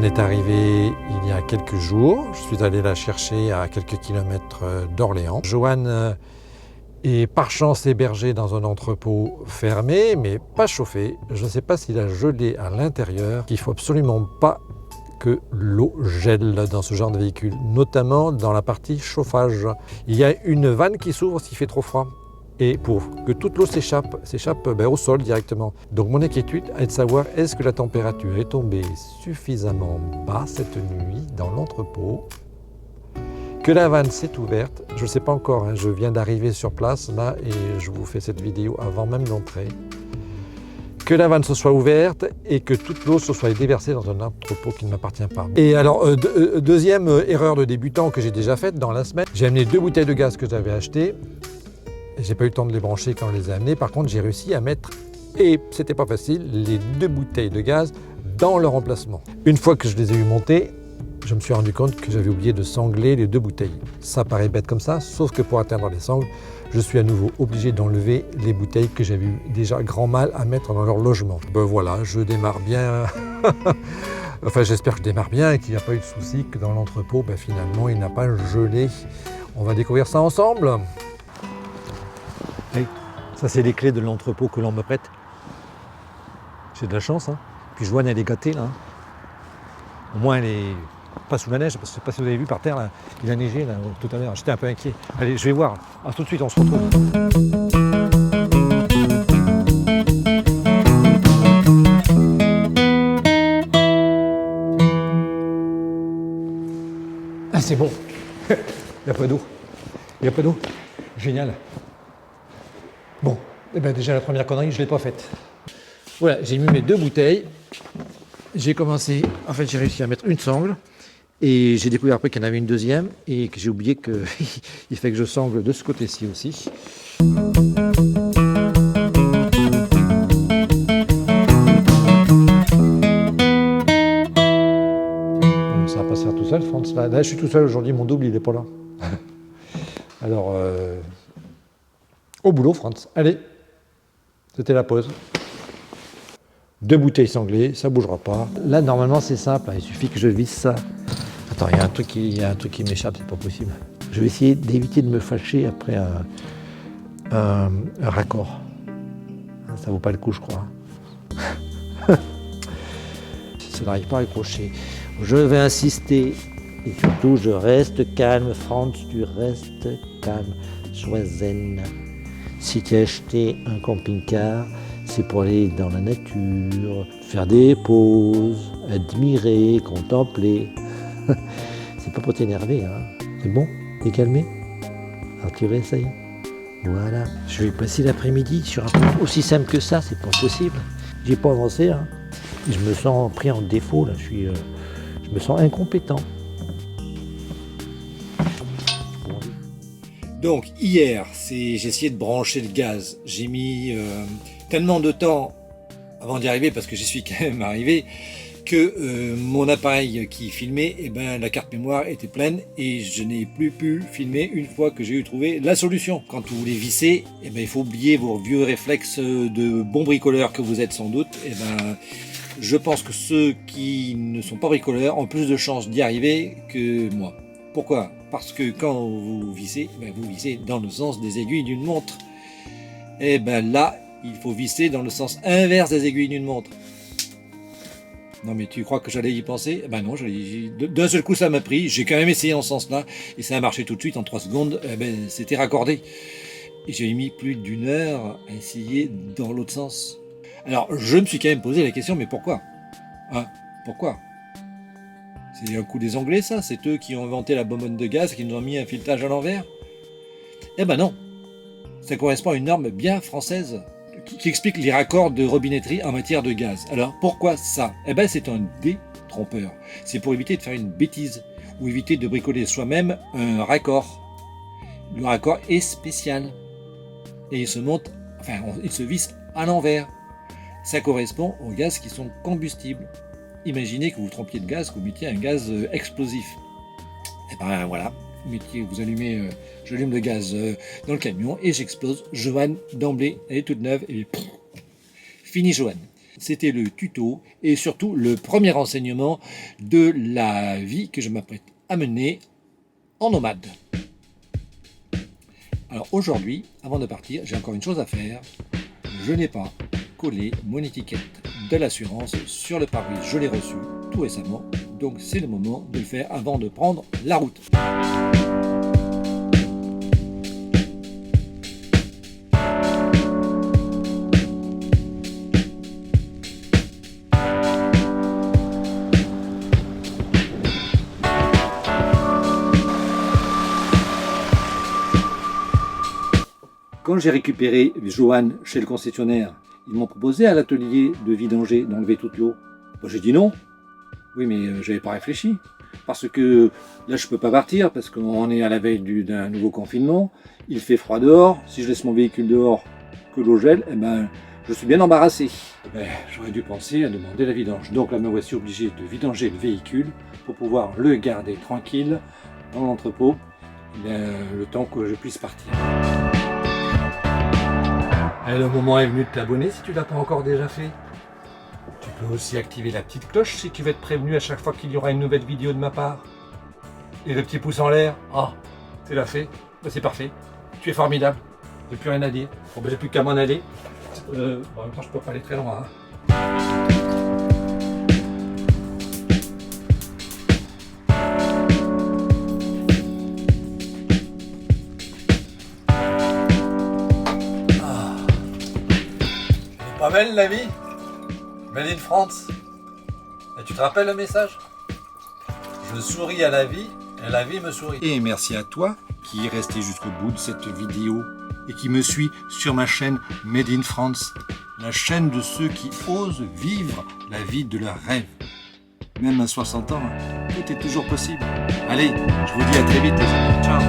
Joanne est arrivée il y a quelques jours. Je suis allé la chercher à quelques kilomètres d'Orléans. Joanne est par chance hébergée dans un entrepôt fermé, mais pas chauffé. Je ne sais pas s'il a gelé à l'intérieur. Il ne faut absolument pas que l'eau gèle dans ce genre de véhicule, notamment dans la partie chauffage. Il y a une vanne qui s'ouvre s'il fait trop froid. Et pour que toute l'eau s'échappe au sol directement. Donc mon inquiétude est de savoir est-ce que la température est tombée suffisamment bas cette nuit dans l'entrepôt, que la vanne s'est ouverte. Je ne sais pas encore, hein, je viens d'arriver sur place là et je vous fais cette vidéo avant même l'entrée. Que la vanne se soit ouverte et que toute l'eau se soit déversée dans un entrepôt qui ne m'appartient pas. Et alors, deuxième erreur de débutant que j'ai déjà faite dans la semaine, j'ai amené 2 bouteilles de gaz que j'avais achetées. J'ai pas eu le temps de les brancher quand je les ai amenées. Par contre, j'ai réussi à mettre, et c'était pas facile, les 2 bouteilles de gaz dans leur emplacement. Une fois que je les ai eu montées, je me suis rendu compte que j'avais oublié de sangler les 2 bouteilles. Ça paraît bête comme ça, sauf que pour atteindre les sangles, je suis à nouveau obligé d'enlever les bouteilles que j'avais eu déjà grand mal à mettre dans leur logement. Ben voilà, je démarre bien. Enfin, j'espère que je démarre bien et qu'il n'y a pas eu de souci, que dans l'entrepôt, ben, finalement, il n'a pas gelé. On va découvrir ça ensemble. Hey, ça, c'est les clés de l'entrepôt que l'on me prête. J'ai de la chance, hein. Puis Joanne, elle est gâtée, là. Au moins, elle est pas sous la neige, parce que je ne sais pas si vous avez vu par terre, là, il a neigé là, tout à l'heure. J'étais un peu inquiet. Allez, je vais voir. À tout de suite, on se retrouve. Ah, c'est bon. Il n'y a pas d'eau. Il n'y a pas d'eau. Génial. Bon, eh ben déjà la première connerie, je ne l'ai pas faite. Voilà, j'ai mis mes 2 bouteilles. J'ai commencé, en fait j'ai réussi à mettre une sangle. Et j'ai découvert après qu'il y en avait une deuxième et que j'ai oublié qu'il fait que je sangle de ce côté-ci aussi. Ça va pas se faire tout seul, Franz. Là, je suis tout seul aujourd'hui, mon double il n'est pas là. Alors, au boulot, Franz. Allez, c'était la pause. 2 bouteilles sanglées, ça ne bougera pas. Là, normalement, c'est simple, hein, il suffit que je visse ça. Attends, il y a un truc qui m'échappe, c'est pas possible. Je vais essayer d'éviter de me fâcher après un raccord. Ça vaut pas le coup, je crois. Ça n'arrive pas à accrocher. Je vais insister. Et surtout, je reste calme, Franz, tu restes calme. Sois zen. Si tu as acheté un camping-car, c'est pour aller dans la nature, faire des pauses, admirer, contempler. C'est pas pour t'énerver, hein. C'est bon? T'es calmé? Alors tu réessayes. Voilà. Je vais passer l'après-midi sur un truc aussi simple que ça, c'est pas possible. J'ai pas avancé, hein. Je me sens pris en défaut, là. Je me sens incompétent. Donc hier, j'ai essayé de brancher le gaz. J'ai mis tellement de temps avant d'y arriver, parce que j'y suis quand même arrivé, que mon appareil qui filmait, la carte mémoire était pleine et je n'ai plus pu filmer une fois que j'ai eu trouvé la solution. Quand vous voulez visser, il faut oublier vos vieux réflexes de bons bricoleurs que vous êtes sans doute. Je pense que ceux qui ne sont pas bricoleurs ont plus de chances d'y arriver que moi. Pourquoi? Parce que quand vous vissez dans le sens des aiguilles d'une montre. Là, il faut visser dans le sens inverse des aiguilles d'une montre. Non mais tu crois que j'allais y penser? Non, d'un seul coup ça m'a pris, j'ai quand même essayé en ce sens-là, et ça a marché tout de suite, en 3 secondes, c'était raccordé. Et j'ai mis plus d'1 heure à essayer dans l'autre sens. Alors je me suis quand même posé la question, mais pourquoi? Pourquoi? C'est un coup des Anglais ça? C'est eux qui ont inventé la bonbonne de gaz, qui nous ont mis un filetage à l'envers? Non, ça correspond à une norme bien française, qui explique les raccords de robinetterie en matière de gaz. Alors pourquoi ça? C'est un détrompeur. C'est pour éviter de faire une bêtise ou éviter de bricoler soi-même un raccord. Le raccord est spécial et il se visse à l'envers. Ça correspond aux gaz qui sont combustibles. Imaginez que vous trompiez de gaz, que vous mettiez un gaz explosif. Voilà, vous allumez, j'allume le gaz dans le camion et j'explose. Joanne, d'emblée, elle est toute neuve et fini Joanne. C'était le tuto et surtout le premier enseignement de la vie que je m'apprête à mener en nomade. Alors aujourd'hui, avant de partir, j'ai encore une chose à faire. Je n'ai pas collé mon étiquette de l'assurance sur le pare-brise. Je l'ai reçu tout récemment, donc c'est le moment de le faire avant de prendre la route. Quand j'ai récupéré Johan chez le concessionnaire, ils m'ont proposé à l'atelier de vidanger d'enlever toute l'eau. Bon, j'ai dit non. Oui, mais j'avais pas réfléchi. Parce que là, je peux pas partir parce qu'on est à la veille d'un nouveau confinement. Il fait froid dehors. Si je laisse mon véhicule dehors, que l'eau gèle, eh ben, je suis bien embarrassé. J'aurais dû penser à demander la vidange. Donc là, me voici obligé de vidanger le véhicule pour pouvoir le garder tranquille dans l'entrepôt le temps que je puisse partir. Et le moment est venu de t'abonner si tu ne l'as pas encore déjà fait. Tu peux aussi activer la petite cloche si tu veux être prévenu à chaque fois qu'il y aura une nouvelle vidéo de ma part. Et le petit pouce en l'air. Ah, tu l'as fait. C'est parfait. Tu es formidable. J'ai plus rien à dire. Bon, j'ai plus qu'à m'en aller. En même temps, je peux pas aller très loin. Pas belle la vie? Made in France. Et tu te rappelles le message? Je souris à la vie et la vie me sourit. Et merci à toi qui est resté jusqu'au bout de cette vidéo et qui me suit sur ma chaîne Made in France, la chaîne de ceux qui osent vivre la vie de leurs rêves. Même à 60 ans, tout est toujours possible. Allez, je vous dis à très vite les amis. Ciao.